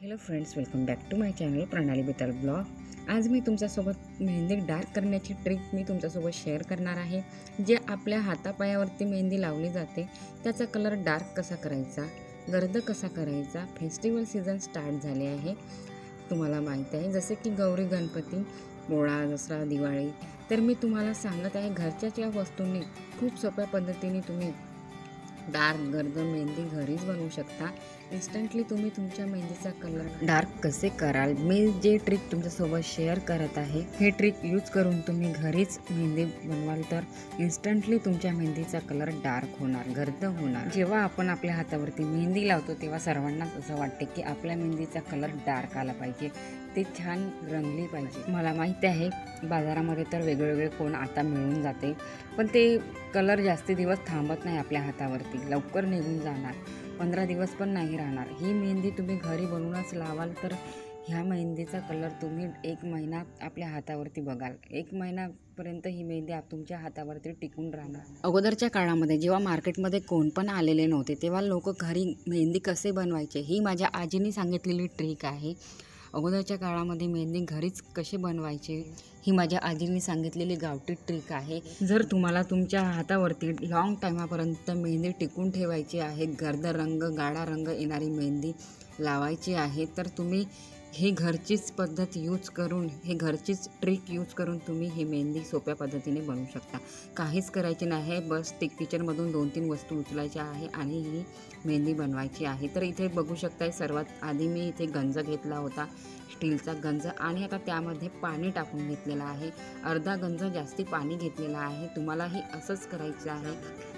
Hello friends, welcome back to my channel Pranali Betal blog. आज मी तुमच्यासोबत मेहंदी डार्क करण्याची ट्रिक मी तुमच्यासोबत शेअर करणार आहे। जे आपल्या हातापायावरती मेहंदी लावली जाते त्याचा कलर डार्क कसा करायचा, गर्द कसा करायचा। फेस्टिवल सीझन स्टार्ट झाले आहे, तुम्हाला माहीत आहे, जसे की गौरी गणपती, पोळा, दसरा, दिवाळी। तर मी तुम्हाला सांगत आहे, घरच्याच या वस्तूंनी खूप सोप्या पद्धतीने तुम्ही डार्क गर्द मेहंदी घरीच बनवू शकता। इन्स्टंटली तुम्ही तुमच्या मेहंदीचा कलर डार्क कसे कराल, मी जे ट्रिक तुमच्यासोबत शेअर करत आहे, हे ट्रिक यूज करून तुम्ही घरीच मेहंदी बनवाल तर इन्स्टंटली तुमच्या मेहंदीचा कलर डार्क होणार, गर्द होणार। जेव्हा आपण आपल्या हातावरती मेहंदी लावतो तेव्हा सर्वांनाच असं वाटते की आपल्या मेहंदीचा कलर डार्क आला पाहिजे, ते छान रंगली पाहिजे। मला माहिती आहे बाजारामध्ये तर वेगवेगळे कोण आता मिळून जाते, पण ते कलर जास्ती दिवस थांबत नाही आपल्या हातावरती, लवकर निघून जाणार, 15 दिवस पण नाही राहणार। ही मेहंदी तुम्ही घरी बनवूनच लावाल तर ह्या मेहंदीचा कलर तुम्ही 1 महिना आपल्या हातावरती बघाल, 1 महिन्यापर्यंत ही मेहंदी तुमच्या हातावरती टिकून राहणार। अगोदरच्या काळामध्ये जेव्हा मार्केटमध्ये कोण पण आलेले नव्हते तेव्हा लोक घरी मेहंदी कसे बनवायचे ही माझ्या आजीने सांगितलेली ट्रिक आहे। अगोदरच्या काळामध्ये मेहंदी घरीच कसे बनवायचे ही माझ्या आजीने सांगितलेली गावठी ट्रिक आहे। जर तुम्हाला तुमच्या हातावरती लॉंग टायमापर्यंत मेहंदी टिकून ठेवायची आहे, गर्द रंग, गाढा रंग येणारी मेहंदी लावायची आहे, तर तुम्ही हे घरचीच पद्धत यूज करून, हे घरचीच ट्रिक यूज करून तुम्ही ही मेहंदी सोप्या पद्धतीने बनवू शकता। काहीच करायचे नाही, बस किचनमधून 2-3 वस्तू उचलायच्या आहे आणि ही मेहंदी बनवायची आहे। तर इथे बघू शकताय, सर्वात आधी मी इथे गंज घेतला होता, स्टीलचा गंज, आणि आता त्यामध्ये पाणी टाकून घेतलेलं आहे। अर्धा गंज जास्ती पाणी घेतलेलं आहे, तुम्हालाही असंच करायचं आहे।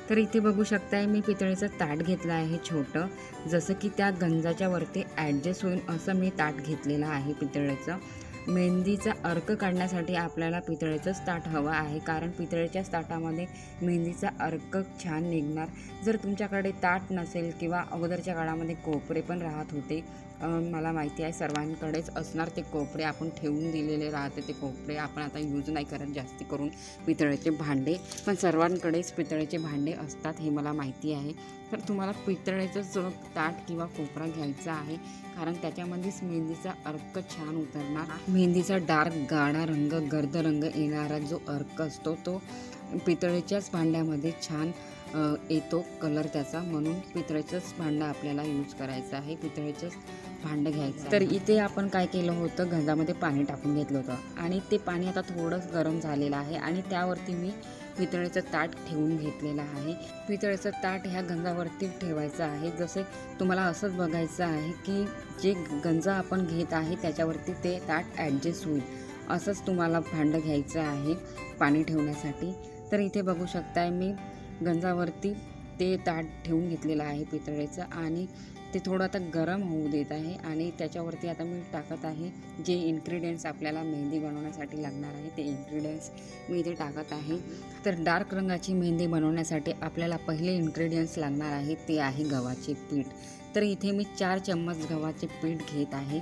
तर इथे बघू शकताय मी पितळेचं ताट घेतलं आहे छोटं, जसं की त्या गंजाच्या वरती ॲडजस्ट होईल असं मी ताट घेतलेलं आहे पितळेचं। मेहंदीचा अर्क काढण्यासाठी आपल्याला पितळेचंच ताट हवं आहे, कारण पितळेच्याच ताटामध्ये मेहंदीचा अर्क छान निघणार। जर तुमच्याकडे ताट नसेल किंवा अगोदरच्या काळामध्ये कोपरे पण राहत होते, मला माहिती आहे सर्वांकडेच असणार ते कोपरे, आपण ठेवून दिलेले राहते ते कोपरे, आपण आता यूज नाही करत जास्ती करून पितळेचे भांडे, पण सर्वांकडेच पितळेचे भांडे असतात हे मला माहिती आहे। तर तुम्हाला पितळेचं ताट किंवा कोपरा घ्यायचा आहे, कारण त्याच्यामध्येच मेहंदीचा अर्क छान उतरणार। मेहंदीचा डार्क गाढा रंग, गर्द रंग येणारा जो अर्क असतो तो पितळेच्याच भांड्यामध्ये छान येतो कलर त्याचा, म्हणून पितळेचंच भांडं आपल्याला यूज करायचं आहे, पितळेचंच भांडं घ्यायचं। तर इथे आपण काय केलं होतं, गंजामध्ये पाणी टाकून घेतलं होतं आणि ते पाणी आता थोडंच गरम झालेलं आहे आणि त्यावरती मी पितळेचं ताट ठेवून घेतलेलं आहे। पितळेचं ताट ह्या गंजावरती ठेवायचं आहे, जसे तुम्हाला असंच बघायचं आहे की जे गंजा आपण घेत आहे त्याच्यावरती ते ताट ॲडजस्ट होईल, असंच तुम्हाला भांडं घ्यायचं आहे पाणी ठेवण्यासाठी। तर इथे बघू शकताय मी गंजावरती ते ताट ठेवून घेतलेलं आहे पितळेचं, आणि ते थोडं आता गरम होऊ देत आहे आणि त्याच्यावरती आता मी टाकत आहे जे इन्ग्रेडियंट्स आपल्याला मेहंदी बनवण्यासाठी लागणार आहे, ते इन्ग्रेडियंट्स मी इथे टाकत आहे। तर डार्क रंगाची मेहंदी बनवण्यासाठी आपल्याला पहिले इन्ग्रेडियंट्स लागणार आहे, ते आहे गव्हाचे पीठ। तर इथे मी 4 चम्मच गव्हाचे पीठ घेत आहे,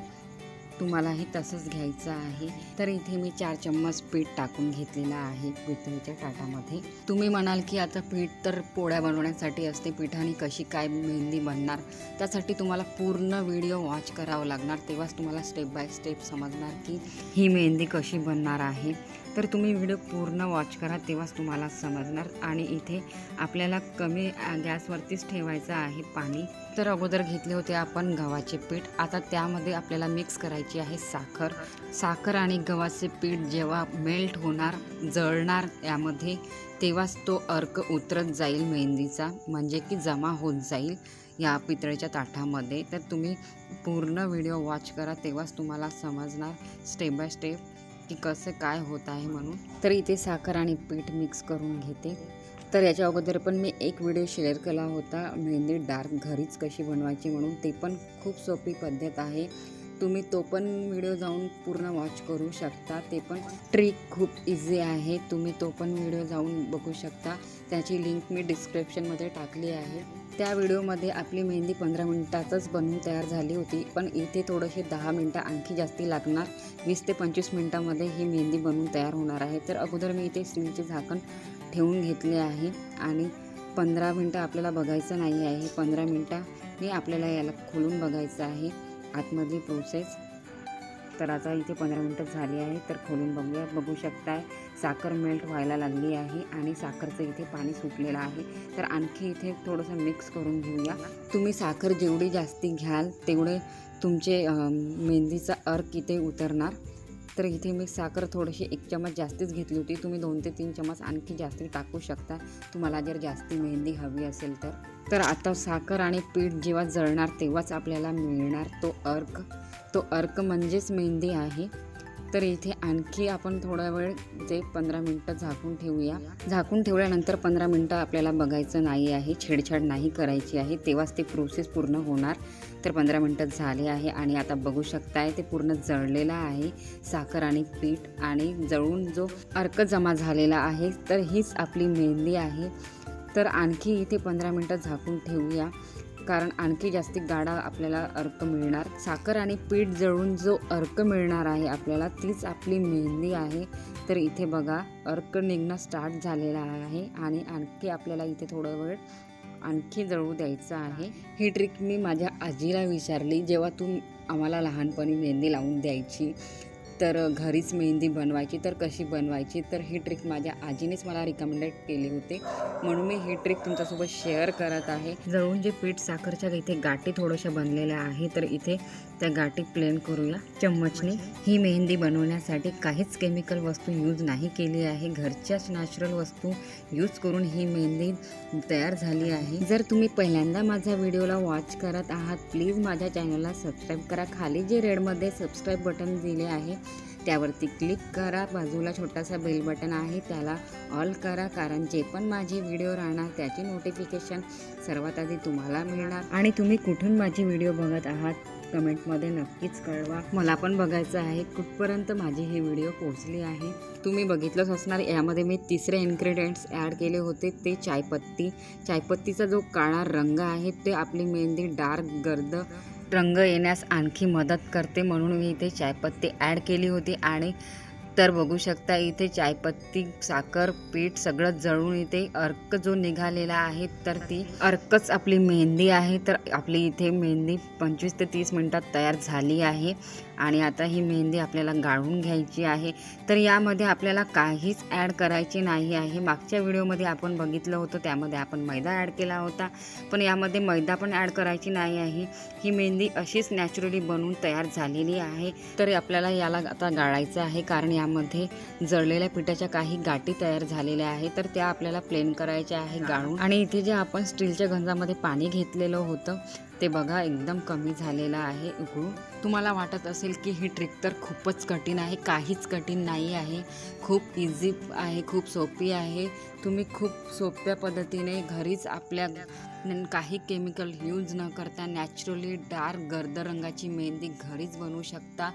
तुम्हालाही तसंच घ्यायचं आहे। तर इथे मी 4 चम्मच पीठ टाकून घेतलेलं आहे पितळेच्या ताटामध्ये। तुम्ही म्हणाल की आता पीठ तर पोळ्या बनवण्यासाठी असते, पिठाने कशी काय मेहंदी बनणार, त्यासाठी तुम्हाला पूर्ण व्हिडिओ वॉच करावं लागणार, तेव्हाच तुम्हाला स्टेप बाय स्टेप समजणार की ही मेहंदी कशी बनणार आहे। तर तुम्ही व्हिडिओ पूर्ण वॉच करा, तेव्हाच तुम्हाला समजणार। आणि इथे आपल्याला कमी गॅसवरतीच ठेवायचं आहे पाणी। तर अगोदर घेतले होते आपण गव्हाचे पीठ, आता त्यामध्ये आपल्याला मिक्स करायची आहे साखर। साखर आणि गव्हाचे पीठ जेव्हा मेल्ट होणार, जळणार यामध्ये, तेव्हाच तो अर्क उतरत जाईल मेहंदीचा, म्हणजे की जमा होत जाईल या पितळेच्या ताटामध्ये। तर तुम्ही पूर्ण व्हिडिओ वॉच करा, तेव्हाच तुम्हाला समजणार स्टेप बाय स्टेप की कसं काय होत आहे म्हणून। तर इथे साखर आणि पीठ मिक्स करून घेते। तर याच्या अगोदर पण मी एक व्हिडिओ शेअर केला होता मेहंदी डार्क घरीच कशी बनवायची म्हणून, ते पण खूप सोपी पद्धत आहे, तुम्ही तो पण व्हिडिओ जाऊन पूर्ण वॉच करू शकता, ते पण ट्रिक खूप इझी आहे, तुम्ही तो पण व्हिडिओ जाऊन बघू शकता, त्याची लिंक मी डिस्क्रिप्शनमध्ये टाकली आहे। त्या व्हिडिओमध्ये आपली मेहंदी 15 मिनिटातच बनवून तयार झाली होती, पण इथे थोडेसे 10 मिनटं आणखी जास्ती लागणार, 20 ते 25 मिनटामध्ये ही मेहंदी बनवून तयार होणार आहे। तर अगोदर मी इथे स्टीलचे झाकण ठेवून घेतले आहे आणि 15 मिनटं आपल्याला बघायचं नाही आहे, 15 मिनटांनी आपल्याला याला खोलून बघायचं आहे आतमधली प्रोसेस. तर आता इथे 15 मिनटं झाली आहे. तर खोलून बघूया. बघू शकताय साखर मेल्ट व्हायला लागली आहे आणि साखरचं इथे पाणी सुटलेलं आहे. तर आणखी इथे थोडंसं मिक्स करून घेऊया. तुम्ही साखर जेवढी जास्ती घ्याल तेवढे तुमचे मेहंदीचा अर्क इथे उतरणार. तर इथे मी साखर थोडीशी 1 चमच जास्तीच घेतली होती. तुम्ही 2 ते 3 चमच आणखी जास्ती टाकू शकता तुम्हाला जर जास्ती मेहंदी हवी असेल तर. तर आता साखर आणि पीठ जेव्हा जळणार तेव्हाच आपल्याला मिळणार तो अर्क. तो अर्क म्हणजेच मेहंदी आहे. तर इथे आणखी आपण थोडा वेळ ते 15 मिनटं झाकून ठेवूया. झाकून ठेवल्यानंतर 15 मिनटं आपल्याला बघायचं नाही आहे, छेडछाड नाही करायची आहे, तेव्हाच ते प्रोसेस पूर्ण होणार. तर 15 मिनटं झाले आहे आणि आता बघू शकताय ते पूर्ण जळलेलं आहे साखर आणि पीठ आणि जळून जो अर्क जमा झालेला आहे. तर हीच आपली मेहंदी आहे. तर आणखी इथे 15 मिनटं झाकून ठेवूया कारण आणखी जास्ती गाढा आपल्याला अर्क मिळणार. साखर आणि पीठ जळून जो अर्क मिळणार आहे आपल्याला तीच आपली मेहंदी आहे. तर इथे बघा अर्क निघणं स्टार्ट झालेला आहे आणि आणखी आपल्याला इथे थोडा वेळ आणखी जळू द्यायचं आहे. ही ट्रिक मी माझ्या आजीला विचारली जेव्हा तू आम्हाला लहानपणी मेहंदी लावून द्यायची तर घरीच मेहंदी बनवायची तर कशी बनवायची. तर ही ट्रिक माझ्या आजीनेच मला रिकमेंडेड केली होते म्हणून मी ही ट्रिक तुमच्यासोबत शेअर करत आहे. जळून जे पीठ साखरच्या इथे गाठी थोड्याशा बनलेल्या आहे तर इथे त्या गाठी प्लेन करूया चम्मचने. ही मेहंदी बनवण्यासाठी काहीच केमिकल वस्तू यूज नाही केली आहे. घरच्याच नॅचरल वस्तू यूज करून ही मेहंदी तयार झाली आहे. जर तुम्ही पहिल्यांदा माझ्या व्हिडिओला वॉच करत आहात प्लीज माझ्या चॅनलला सबस्क्राईब करा. खाली जे रेडमध्ये सबस्क्राईब बटन दिले आहे त्यावरती क्लिक करा. बाजूला छोटासा बेल बटन आहे त्याला ऑल करा कारण जे पण माझे व्हिडिओ राहणार त्याची नोटिफिकेशन सर्वात आधी तुम्हाला मिळणार. आणि तुम्ही कुठून माझी व्हिडिओ बघत आहात कमेंटमध्ये नक्कीच कळवा. मला पण बघायचं आहे कुठपर्यंत माझी ही व्हिडिओ पोहोचली आहे. तुम्ही बघितलंच असणार यामध्ये मी तिसरे इन्ग्रेडियंट्स ॲड केले होते ते चायपत्ती. चायपत्तीचा जो काळा रंग आहे ते आपली मेहंदी डार्क गर्द रंग येण्यास आणखी मदत करते म्हणून मी इथे चायपत्ती ॲड केली होती. आणि तर बघू शकता इथे चायपत्ती साखर पीठ सगळं जळून इथे अर्क जो निघालेला आहे तर ती अर्कच आपली मेहंदी आहे. तर आपली इथे मेहंदी 25 ते 30 मिनटात तयार झाली आहे आणि आता ही मेहंदी आपल्याला गाळून घ्यायची आहे. तर यामध्ये आपल्याला काहीच ॲड करायची नाही आहे. मागच्या व्हिडिओमध्ये आपण बघितलं होतं त्यामध्ये आपण मैदा ॲड केला होता पण यामध्ये मैदा पण ॲड करायची नाही आहे. ही मेहंदी अशीच नॅचरली बनवून तयार झालेली आहे. तर आपल्याला याला आता गाळायचं आहे कारण यामध्ये जळलेल्या पिठाच्या काही गाठी तयार झालेल्या आहेत तर त्या आपल्याला प्लेन करायच्या आहे गाळून. आणि इथे जे आपण स्टीलच्या गंजामध्ये पाणी घेतलेलं होतं ते बघा एकदम कमी झालेलं आहे उकळून. तुम्हाला वाटत असेल की ही ट्रिक तर खूपच कठीण आहे. काहीच कठीण नाही आहे. खूप इझी आहे, खूप सोपी आहे. तुम्ही खूप सोप्या पद्धतीने घरीच आपल्या काही केमिकल यूज न करता नॅचरली डार्क गर्द रंगाची मेहंदी घरीच बनवू शकता.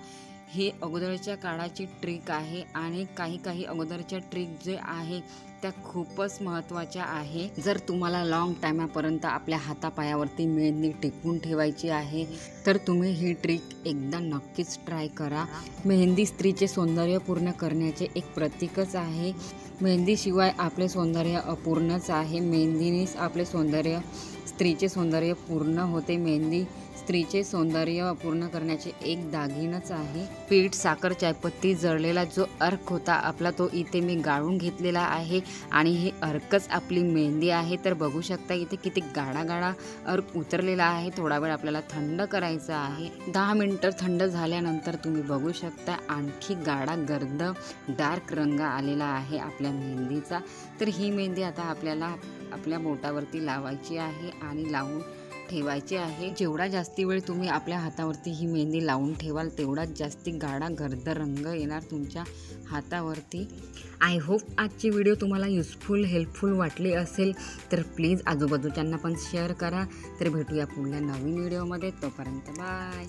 ही अगोदरच्या काळाची ट्रिक आहे आणि काही अगोदरच्या ट्रिक जे आहे त्या खूपच महत्त्वाच्या आहे. जर तुम्हाला लॉंग टायमापर्यंत आपल्या हातापायावरती मेहंदी टिकवून ठेवायची आहे तर तुम्ही ही ट्रिक एकदा नक्कीच ट्राय करा. मेहंदी स्त्रीचे सौंदर्य पूर्ण करण्याचे एक प्रतीकच आहे. मेहंदीशिवाय आपले सौंदर्य अपूर्णच आहे. मेहंदीनेच आपले सौंदर्य स्त्रीचे सौंदर्य पूर्ण होते. मेहंदी स्त्रीचे सौंदर्य पूर्ण करण्याचे एक दागिनच आहे. पीठ साखर चायपत्ती जळलेला जो अर्क होता आपला तो इथे मी गाळून घेतलेला आहे आणि हे अर्कच आपली मेहंदी आहे. तर बघू शकता इथे किती गाढा अर्क उतरलेला आहे. थोडा वेळ आपल्याला थंड करायचा आहे. 10 मिनटं थंड झाल्यानंतर तुम्ही बघू शकता आणखी गाढा गर्द डार्क रंग आलेला आहे आपल्या मेहंदीचा. तर ही मेहंदी आता आपल्याला आपल्या बोटावरती लावायची आहे आणि लावून ठेवायची आहे. जेवढा जास्ती वेळ तुम्ही आपल्या हातावरती ही मेहंदी लावून ठेवाल तेवढाच जास्ती गाढा गर्द रंग येणार तुमच्या हातावरती. आय होप आजची व्हिडिओ तुम्हाला युजफुल हेल्पफुल वाटली असेल तर प्लीज आजूबाजूच्यांना पण शेअर करा. तर भेटूया पुढल्या नवीन व्हिडिओमध्ये. तोपर्यंत बाय.